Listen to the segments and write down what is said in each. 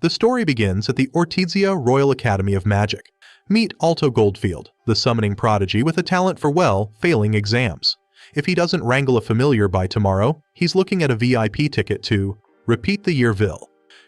The story begins at the Ortizia Royal Academy of Magic. Meet Alto Goldfield, the summoning prodigy with a talent for, well, failing exams. If he doesn't wrangle a familiar by tomorrow, he's looking at a VIP ticket to repeat the Yearville.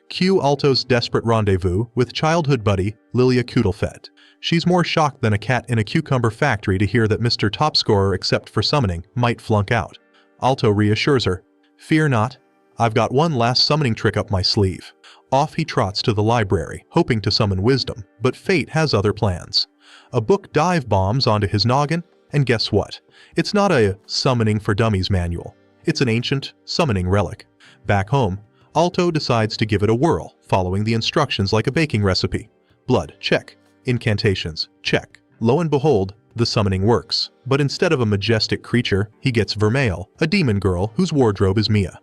Cue Alto's desperate rendezvous with childhood buddy Lilia Cuddlefet. She's more shocked than a cat in a cucumber factory to hear that Mr. Topscorer, except for summoning, might flunk out. Alto reassures her, "Fear not, I've got one last summoning trick up my sleeve." Off he trots to the library, hoping to summon wisdom, but fate has other plans. A book dive bombs onto his noggin, and guess what? It's not a summoning for dummies manual. It's an ancient summoning relic. Back home, Alto decides to give it a whirl, following the instructions like a baking recipe. Blood, check. Incantations, check. Lo and behold, the summoning works. But instead of a majestic creature, he gets Vermeil, a demon girl whose wardrobe is Mia.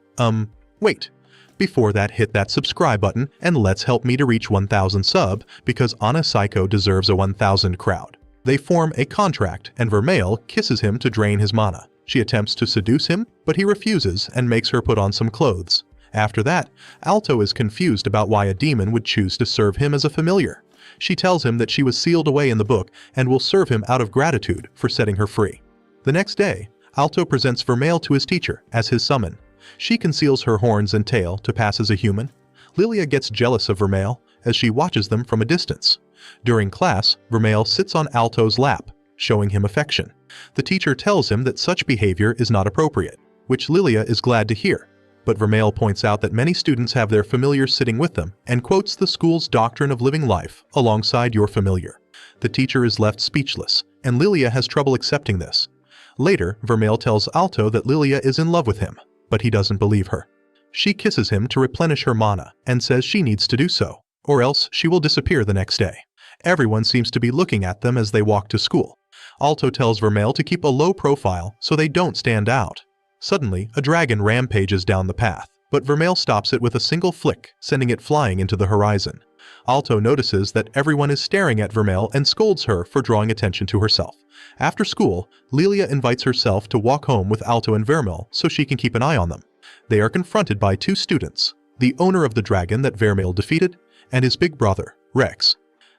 Wait. Before that, hit that subscribe button and let's help me to reach 1,000 sub, because Anna Psycho deserves a 1,000 crowd. They form a contract and Vermeil kisses him to drain his mana. She attempts to seduce him, but he refuses and makes her put on some clothes. After that, Alto is confused about why a demon would choose to serve him as a familiar. She tells him that she was sealed away in the book and will serve him out of gratitude for setting her free. The next day, Alto presents Vermeil to his teacher as his summon. She conceals her horns and tail to pass as a human. Lilia gets jealous of Vermeil as she watches them from a distance. During class, Vermeil sits on Alto's lap, showing him affection. The teacher tells him that such behavior is not appropriate, which Lilia is glad to hear. But Vermeil points out that many students have their familiars sitting with them and quotes the school's doctrine of living life alongside your familiar. The teacher is left speechless, and Lilia has trouble accepting this. Later, Vermeil tells Alto that Lilia is in love with him, but he doesn't believe her. She kisses him to replenish her mana and says she needs to do so, or else she will disappear the next day. Everyone seems to be looking at them as they walk to school. Alto tells Vermeil to keep a low profile so they don't stand out. Suddenly, a dragon rampages down the path, but Vermeil stops it with a single flick, sending it flying into the horizon. Alto notices that everyone is staring at Vermeil and scolds her for drawing attention to herself. After school, Lilia invites herself to walk home with Alto and Vermeil so she can keep an eye on them. They are confronted by two students, the owner of the dragon that Vermeil defeated, and his big brother, Rex.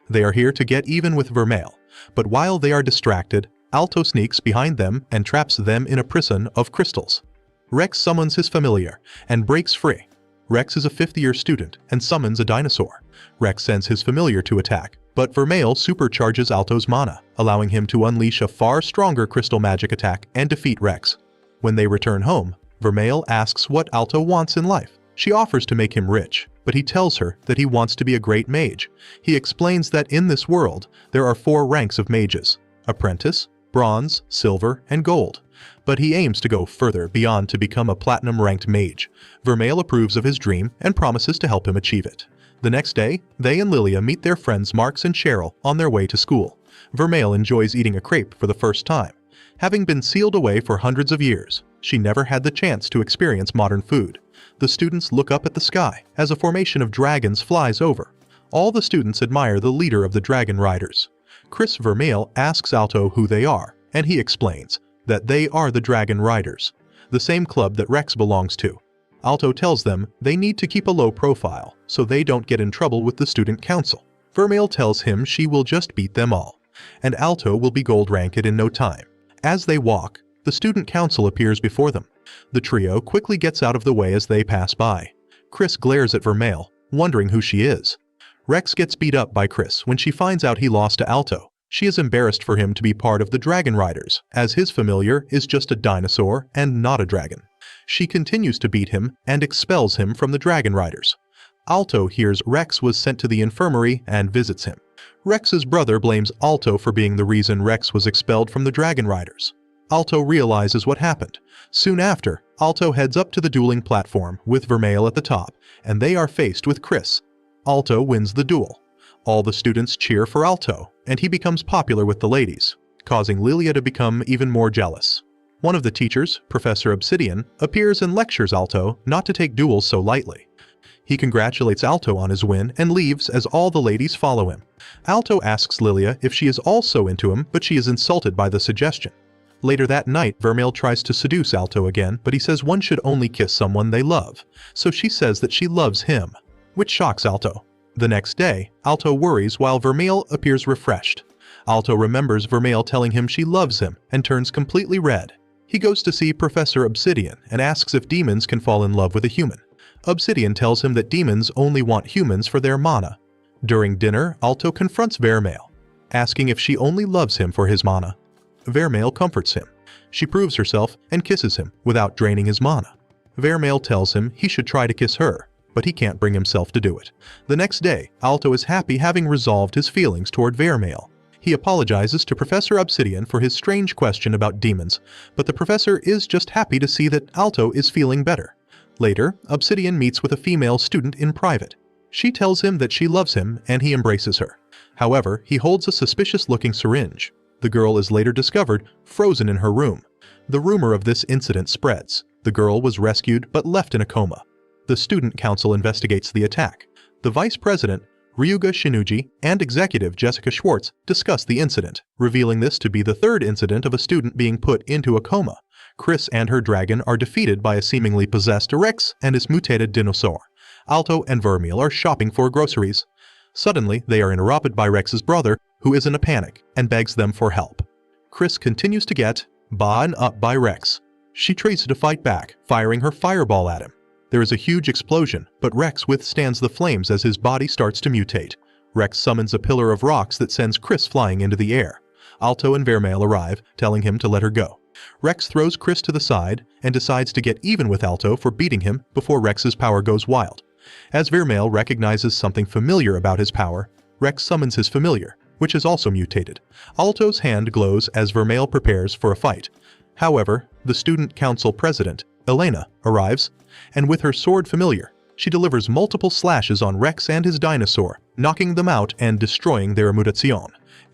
They are here to get even with Vermeil, but while they are distracted, Alto sneaks behind them and traps them in a prison of crystals. Rex summons his familiar and breaks free. Rex is a fifth-year student and summons a dinosaur. Rex sends his familiar to attack, but Vermeil supercharges Alto's mana, allowing him to unleash a far stronger crystal magic attack and defeat Rex. When they return home, Vermeil asks what Alto wants in life. She offers to make him rich, but he tells her that he wants to be a great mage. He explains that in this world, there are 4 ranks of mages: apprentice, bronze, silver, and gold. But he aims to go further beyond to become a platinum-ranked mage. Vermeil approves of his dream and promises to help him achieve it. The next day, they and Lilia meet their friends Marx and Cheryl on their way to school. Vermeil enjoys eating a crepe for the first time. Having been sealed away for hundreds of years, she never had the chance to experience modern food. The students look up at the sky as a formation of dragons flies over. All the students admire the leader of the dragon riders. Chris Vermeil asks Alto who they are, and he explains that they are the Dragon Riders, the same club that Rex belongs to. Alto tells them they need to keep a low profile so they don't get in trouble with the student council. Vermeil tells him she will just beat them all, and Alto will be gold ranked in no time. As they walk, the student council appears before them. The trio quickly gets out of the way as they pass by. Chris glares at Vermeil, wondering who she is. Rex gets beat up by Chris when she finds out he lost to Alto. She is embarrassed for him to be part of the Dragon Riders, as his familiar is just a dinosaur and not a dragon. She continues to beat him and expels him from the Dragon Riders. Alto hears Rex was sent to the infirmary and visits him. Rex's brother blames Alto for being the reason Rex was expelled from the Dragon Riders. Alto realizes what happened. Soon after, Alto heads up to the dueling platform with Vermeil at the top, and they are faced with Chris. Alto wins the duel. All the students cheer for Alto, and he becomes popular with the ladies, causing Lilia to become even more jealous. One of the teachers, Professor Obsidian, appears and lectures Alto not to take duels so lightly. He congratulates Alto on his win and leaves as all the ladies follow him. Alto asks Lilia if she is also into him, but she is insulted by the suggestion. Later that night, Vermeil tries to seduce Alto again, but he says one should only kiss someone they love, so she says that she loves him, which shocks Alto. The next day, Alto worries while Vermeil appears refreshed. Alto remembers Vermeil telling him she loves him and turns completely red. He goes to see Professor Obsidian and asks if demons can fall in love with a human. Obsidian tells him that demons only want humans for their mana. During dinner, Alto confronts Vermeil, asking if she only loves him for his mana. Vermeil comforts him. She proves herself and kisses him without draining his mana. Vermeil tells him he should try to kiss her, but he can't bring himself to do it. The next day, Alto is happy having resolved his feelings toward Vermeil. He apologizes to Professor Obsidian for his strange question about demons, but the professor is just happy to see that Alto is feeling better. Later, Obsidian meets with a female student in private. She tells him that she loves him and he embraces her. However, he holds a suspicious-looking syringe. The girl is later discovered frozen in her room. The rumor of this incident spreads. The girl was rescued but left in a coma. The student council investigates the attack. The vice president, Ryuga Shinuji, and executive Jessica Schwartz discuss the incident, revealing this to be the third incident of a student being put into a coma. Chris and her dragon are defeated by a seemingly possessed Rex and his mutated dinosaur. Alto and Vermeil are shopping for groceries. Suddenly, they are interrupted by Rex's brother, who is in a panic, and begs them for help. Chris continues to get beaten up by Rex. She tries to fight back, firing her fireball at him. There is a huge explosion, but Rex withstands the flames as his body starts to mutate. Rex summons a pillar of rocks that sends Chris flying into the air. Alto and Vermeil arrive, telling him to let her go. Rex throws Chris to the side and decides to get even with Alto for beating him before Rex's power goes wild. As Vermeil recognizes something familiar about his power, Rex summons his familiar, which is also mutated. Alto's hand glows as Vermeil prepares for a fight. However, the student council president, Elena, arrives, and with her sword familiar, she delivers multiple slashes on Rex and his dinosaur, knocking them out and destroying their mutation.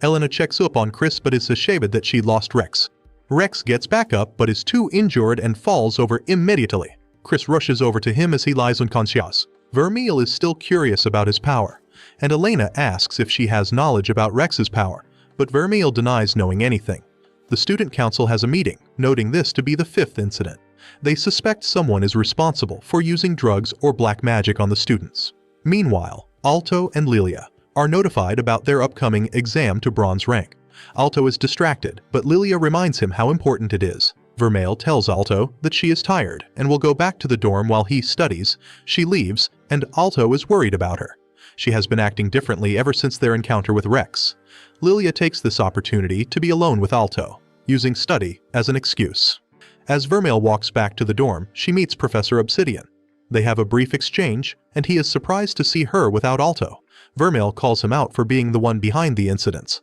Elena checks up on Chris but is ashamed that she lost Rex. Rex gets back up but is too injured and falls over immediately. Chris rushes over to him as he lies unconscious. Vermeil is still curious about his power, and Elena asks if she has knowledge about Rex's power, but Vermeil denies knowing anything. The student council has a meeting, noting this to be the fifth incident. They suspect someone is responsible for using drugs or black magic on the students. Meanwhile, Alto and Lilia are notified about their upcoming exam to bronze rank. Alto is distracted, but Lilia reminds him how important it is. Vermeil tells Alto that she is tired and will go back to the dorm while he studies. She leaves, and Alto is worried about her. She has been acting differently ever since their encounter with Rex. Lilia takes this opportunity to be alone with Alto, using study as an excuse. As Vermeil walks back to the dorm, she meets Professor Obsidian. They have a brief exchange, and he is surprised to see her without Alto. Vermeil calls him out for being the one behind the incidents.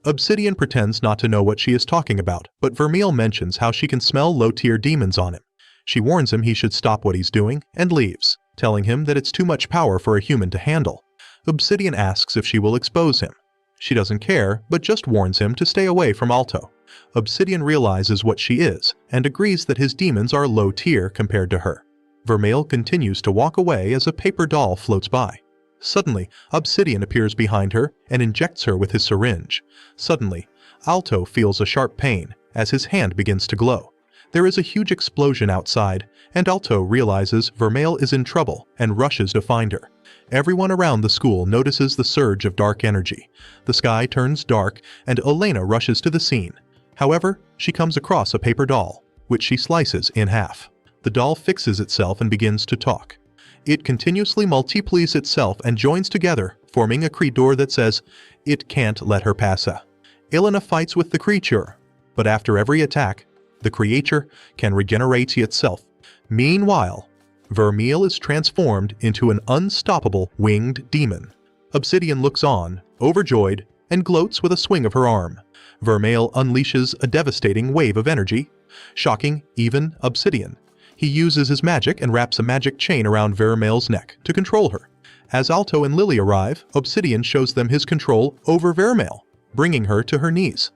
Obsidian pretends not to know what she is talking about, but Vermeil mentions how she can smell low-tier demons on him. She warns him he should stop what he's doing and leaves, telling him that it's too much power for a human to handle. Obsidian asks if she will expose him. She doesn't care, but just warns him to stay away from Alto. Obsidian realizes what she is and agrees that his demons are low tier compared to her. Vermeil continues to walk away as a paper doll floats by. Suddenly, Obsidian appears behind her and injects her with his syringe. Suddenly, Alto feels a sharp pain as his hand begins to glow. There is a huge explosion outside, and Alto realizes Vermeil is in trouble and rushes to find her. Everyone around the school notices the surge of dark energy. The sky turns dark, and Elena rushes to the scene. However, she comes across a paper doll, which she slices in half. The doll fixes itself and begins to talk. It continuously multiplies itself and joins together, forming a creature that says, "It can't let her pass." Elena fights with the creature, but after every attack, the creature can regenerate itself. Meanwhile, Vermeil is transformed into an unstoppable winged demon. Obsidian looks on, overjoyed, and gloats with a swing of her arm. Vermeil unleashes a devastating wave of energy, shocking even Obsidian. He uses his magic and wraps a magic chain around Vermeil's neck to control her. As Alto and Lily arrive, Obsidian shows them his control over Vermeil, bringing her to her knees.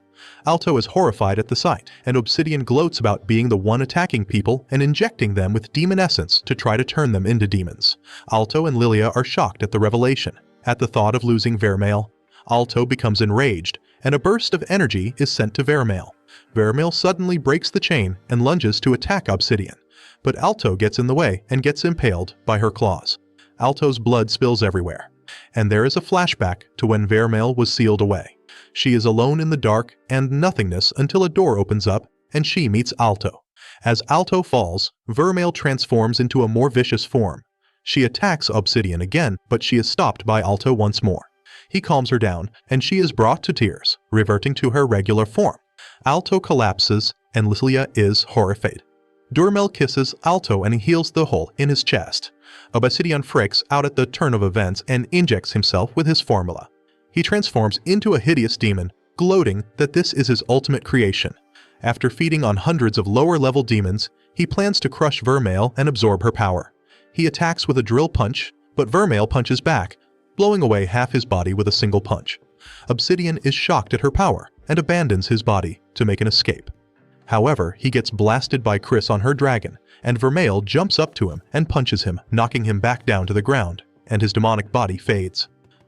Alto is horrified at the sight, and Obsidian gloats about being the one attacking people and injecting them with demon essence to try to turn them into demons. Alto and Lilia are shocked at the revelation. At the thought of losing Vermeil, Alto becomes enraged, and a burst of energy is sent to Vermeil. Vermeil suddenly breaks the chain and lunges to attack Obsidian, but Alto gets in the way and gets impaled by her claws. Alto's blood spills everywhere. And there is a flashback to when Vermeil was sealed away. She is alone in the dark and nothingness until a door opens up and she meets Alto. As Alto falls, Vermeil transforms into a more vicious form. She attacks Obsidian again, but she is stopped by Alto once more. He calms her down, and she is brought to tears, reverting to her regular form. Alto collapses, and Lilia is horrified. Vermeil kisses Alto and he heals the hole in his chest. Obsidian freaks out at the turn of events and injects himself with his formula. He transforms into a hideous demon, gloating that this is his ultimate creation. After feeding on hundreds of lower-level demons, he plans to crush Vermeil and absorb her power. He attacks with a drill punch, but Vermeil punches back, blowing away half his body with a single punch. Obsidian is shocked at her power and abandons his body to make an escape. However, he gets blasted by Chris on her dragon, and Vermeil jumps up to him and punches him, knocking him back down to the ground, and his demonic body fades.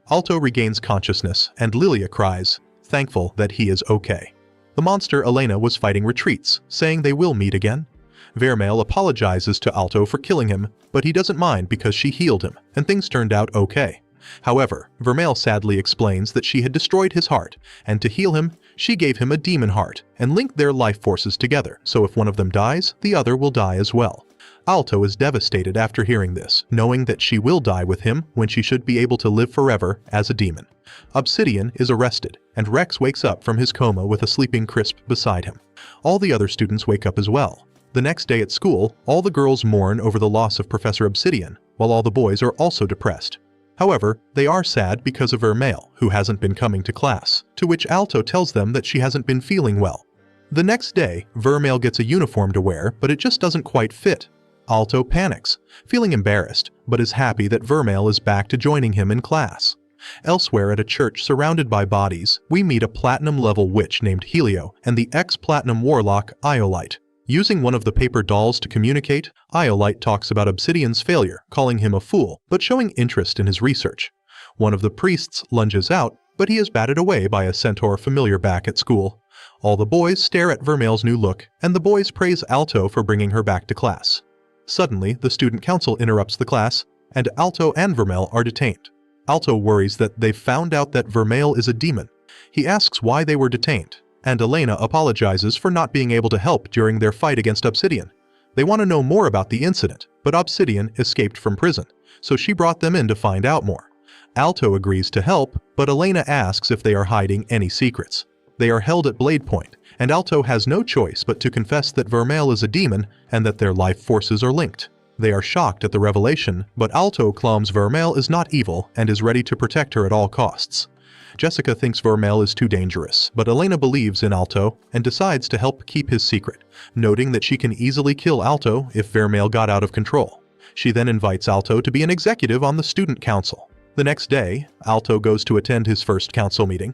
Alto regains consciousness, and Lilia cries, thankful that he is okay. The monster Elena was fighting retreats, saying they will meet again. Vermeil apologizes to Alto for killing him, but he doesn't mind because she healed him, and things turned out okay. However, Vermeil sadly explains that she had destroyed his heart, and to heal him, she gave him a demon heart and linked their life forces together, so if one of them dies, the other will die as well. Alto is devastated after hearing this, knowing that she will die with him when she should be able to live forever as a demon. Obsidian is arrested, and Rex wakes up from his coma with a sleeping Crisp beside him. All the other students wake up as well. The next day at school, all the girls mourn over the loss of Professor Obsidian, while all the boys are also depressed. However, they are sad because of Vermeil, who hasn't been coming to class, to which Alto tells them that she hasn't been feeling well. The next day, Vermeil gets a uniform to wear, but it just doesn't quite fit. Alto panics, feeling embarrassed, but is happy that Vermeil is back to joining him in class. Elsewhere at a church surrounded by bodies, we meet a platinum-level witch named Helio and the ex-platinum warlock Iolite. Using one of the paper dolls to communicate, Iolite talks about Obsidian's failure, calling him a fool, but showing interest in his research. One of the priests lunges out, but he is batted away by a centaur familiar back at school. All the boys stare at Vermeil's new look, and the boys praise Alto for bringing her back to class. Suddenly, the student council interrupts the class, and Alto and Vermeil are detained. Alto worries that they've found out that Vermeil is a demon. He asks why they were detained, and Elena apologizes for not being able to help during their fight against Obsidian. They want to know more about the incident, but Obsidian escaped from prison, so she brought them in to find out more. Alto agrees to help, but Elena asks if they are hiding any secrets. They are held at Blade Point, and Alto has no choice but to confess that Vermeil is a demon and that their life forces are linked. They are shocked at the revelation, but Alto claims Vermeil is not evil and is ready to protect her at all costs. Jessica thinks Vermeil is too dangerous, but Elena believes in Alto and decides to help keep his secret, noting that she can easily kill Alto if Vermeil got out of control. She then invites Alto to be an executive on the student council. The next day, Alto goes to attend his first council meeting.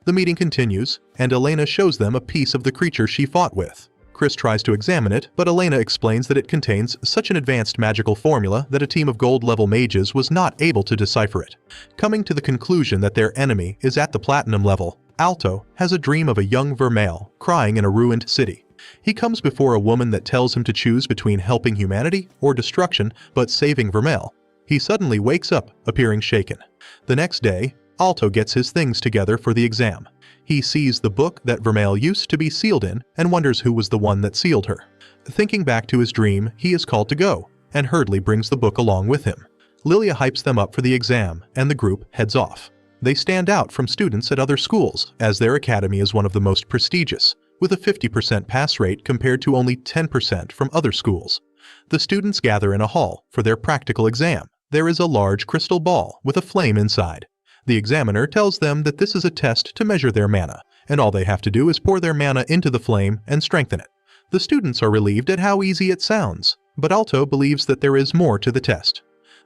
The meeting continues, and Elena shows them a piece of the creature she fought with. Chris tries to examine it, but Elena explains that it contains such an advanced magical formula that a team of gold-level mages was not able to decipher it. Coming to the conclusion that their enemy is at the platinum level, Alto has a dream of a young Vermeil crying in a ruined city. He comes before a woman that tells him to choose between helping humanity or destruction, but saving Vermeil. He suddenly wakes up, appearing shaken. The next day, Alto gets his things together for the exam. He sees the book that Vermeil used to be sealed in and wonders who was the one that sealed her. Thinking back to his dream, he is called to go, and Hurdley brings the book along with him. Lilia hypes them up for the exam, and the group heads off. They stand out from students at other schools, as their academy is one of the most prestigious, with a 50% pass rate compared to only 10% from other schools. The students gather in a hall for their practical exam. There is a large crystal ball with a flame inside. The examiner tells them that this is a test to measure their mana, and all they have to do is pour their mana into the flame and strengthen it. The students are relieved at how easy it sounds, but Alto believes that there is more to the test.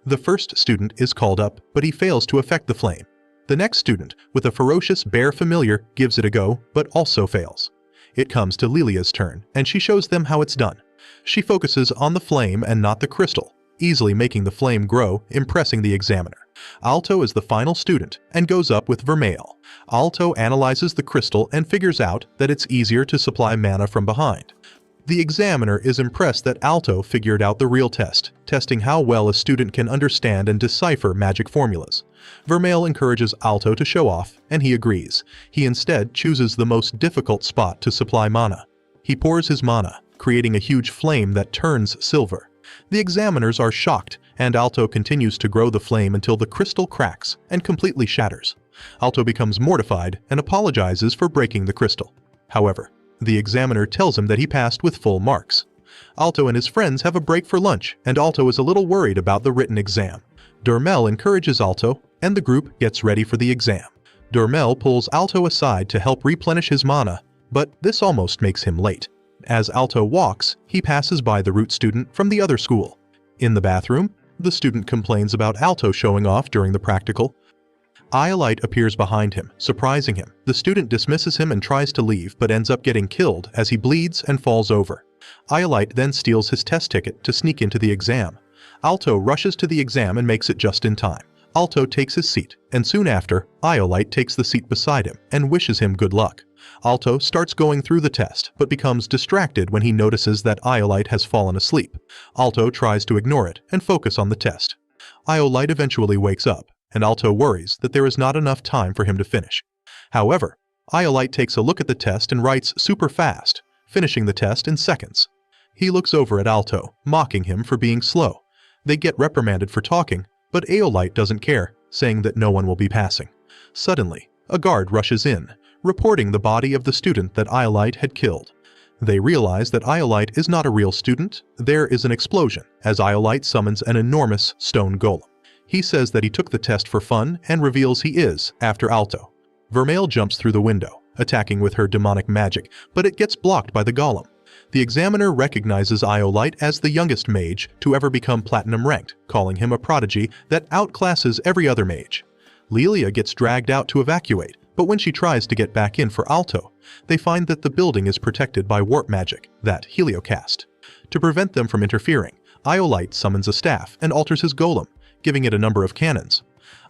The first student is called up, but he fails to affect the flame. The next student, with a ferocious bear familiar, gives it a go, but also fails. It comes to Lilia's turn, and she shows them how it's done. She focuses on the flame and not the crystal, easily making the flame grow, impressing the examiner. Alto is the final student and goes up with Vermeil. Alto analyzes the crystal and figures out that it's easier to supply mana from behind. The examiner is impressed that Alto figured out the real test, testing how well a student can understand and decipher magic formulas. Vermeil encourages Alto to show off, and he agrees. He instead chooses the most difficult spot to supply mana. He pours his mana, creating a huge flame that turns silver. The examiners are shocked, and Alto continues to grow the flame until the crystal cracks and completely shatters. Alto becomes mortified and apologizes for breaking the crystal. However, the examiner tells him that he passed with full marks. Alto and his friends have a break for lunch, and Alto is a little worried about the written exam. Vermeil encourages Alto, and the group gets ready for the exam. Vermeil pulls Alto aside to help replenish his mana, but this almost makes him late. As Alto walks, he passes by the root student from the other school. In the bathroom, the student complains about Alto showing off during the practical. Iolite appears behind him, surprising him. The student dismisses him and tries to leave, but ends up getting killed as he bleeds and falls over. Iolite then steals his test ticket to sneak into the exam. Alto rushes to the exam and makes it just in time. Alto takes his seat, and soon after, Iolite takes the seat beside him and wishes him good luck. Alto starts going through the test, but becomes distracted when he notices that Iolite has fallen asleep. Alto tries to ignore it and focus on the test. Iolite eventually wakes up, and Alto worries that there is not enough time for him to finish. However, Iolite takes a look at the test and writes super fast, finishing the test in seconds. He looks over at Alto, mocking him for being slow. They get reprimanded for talking, but Iolite doesn't care, saying that no one will be passing. Suddenly, a guard rushes in, reporting the body of the student that Iolite had killed. They realize that Iolite is not a real student. There is an explosion as Iolite summons an enormous stone golem. He says that he took the test for fun and reveals he is after Alto. Vermeil jumps through the window, attacking with her demonic magic, but it gets blocked by the golem. The examiner recognizes Iolite as the youngest mage to ever become platinum ranked, calling him a prodigy that outclasses every other mage. Lelia gets dragged out to evacuate, but when she tries to get back in for Alto, they find that the building is protected by warp magic, that heliocast. To prevent them from interfering, Iolite summons a staff and alters his golem, giving it a number of cannons.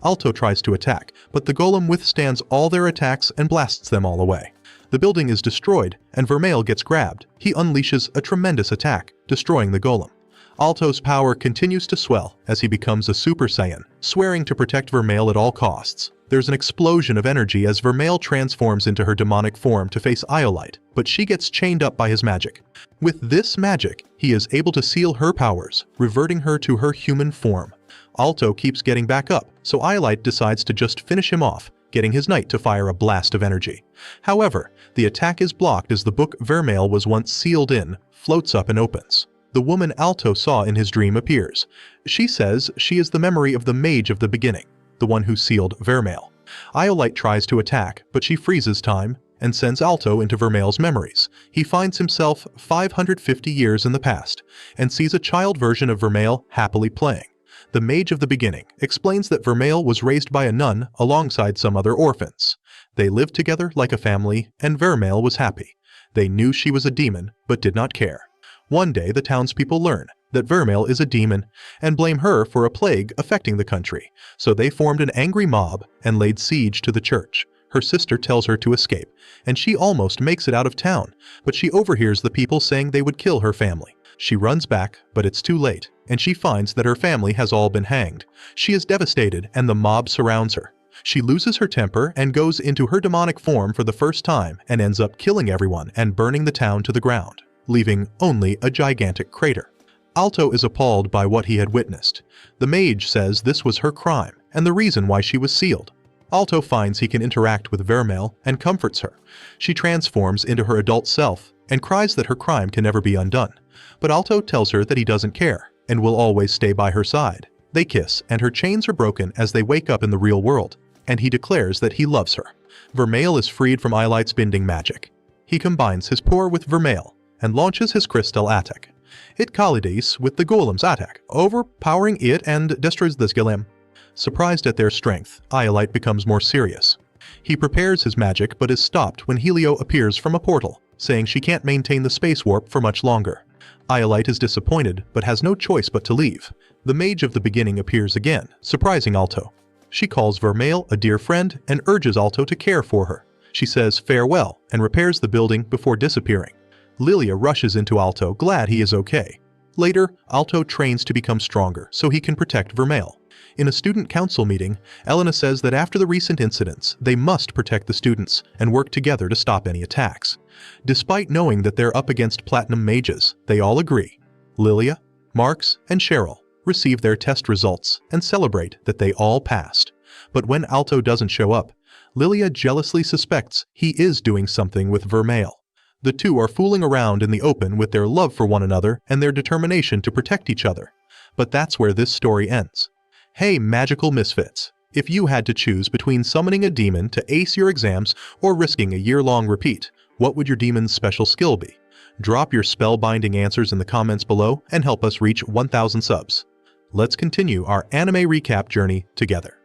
Alto tries to attack, but the golem withstands all their attacks and blasts them all away. The building is destroyed, and Vermeil gets grabbed. He unleashes a tremendous attack, destroying the golem. Alto's power continues to swell as he becomes a Super Saiyan, swearing to protect Vermeil at all costs. There's an explosion of energy as Vermeil transforms into her demonic form to face Iolite, but she gets chained up by his magic. With this magic, he is able to seal her powers, reverting her to her human form. Alto keeps getting back up, so Iolite decides to just finish him off, getting his knight to fire a blast of energy. However, the attack is blocked as the book Vermeil was once sealed in floats up and opens. The woman Alto saw in his dream appears. She says she is the memory of the mage of the beginning, the one who sealed Vermeil. Iolite tries to attack, but she freezes time and sends Alto into Vermeil's memories. He finds himself 550 years in the past and sees a child version of Vermeil happily playing. The mage of the beginning explains that Vermeil was raised by a nun alongside some other orphans. They lived together like a family, and Vermeil was happy. They knew she was a demon, but did not care. One day, the townspeople learn that Vermeil is a demon and blame her for a plague affecting the country, so they formed an angry mob and laid siege to the church. Her sister tells her to escape, and she almost makes it out of town, but she overhears the people saying they would kill her family. She runs back, but it's too late, and she finds that her family has all been hanged. She is devastated, and the mob surrounds her. She loses her temper and goes into her demonic form for the first time and ends up killing everyone and burning the town to the ground, leaving only a gigantic crater. Alto is appalled by what he had witnessed. The mage says this was her crime and the reason why she was sealed. Alto finds he can interact with Vermeil and comforts her. She transforms into her adult self and cries that her crime can never be undone. But Alto tells her that he doesn't care and will always stay by her side. They kiss, and her chains are broken as they wake up in the real world, and he declares that he loves her. Vermeil is freed from Iolite's binding magic. He combines his power with Vermeil and launches his crystal attack. It collides with the golem's attack, overpowering it and destroys this golem. Surprised at their strength, Iolite becomes more serious. He prepares his magic but is stopped when Helio appears from a portal, saying she can't maintain the space warp for much longer. Iolite is disappointed but has no choice but to leave. The mage of the beginning appears again, surprising Alto. She calls Vermeil a dear friend and urges Alto to care for her. She says farewell and repairs the building before disappearing. Lilia rushes into Alto, glad he is okay. Later, Alto trains to become stronger so he can protect Vermeil. In a student council meeting, Elena says that after the recent incidents, they must protect the students and work together to stop any attacks. Despite knowing that they're up against platinum mages, they all agree. Lilia, Marx, and Cheryl receive their test results and celebrate that they all passed. But when Alto doesn't show up, Lilia jealously suspects he is doing something with Vermeil. The two are fooling around in the open with their love for one another and their determination to protect each other. But that's where this story ends. Hey magical misfits, if you had to choose between summoning a demon to ace your exams or risking a year-long repeat, what would your demon's special skill be? Drop your spellbinding answers in the comments below and help us reach 1,000 subs. Let's continue our anime recap journey together.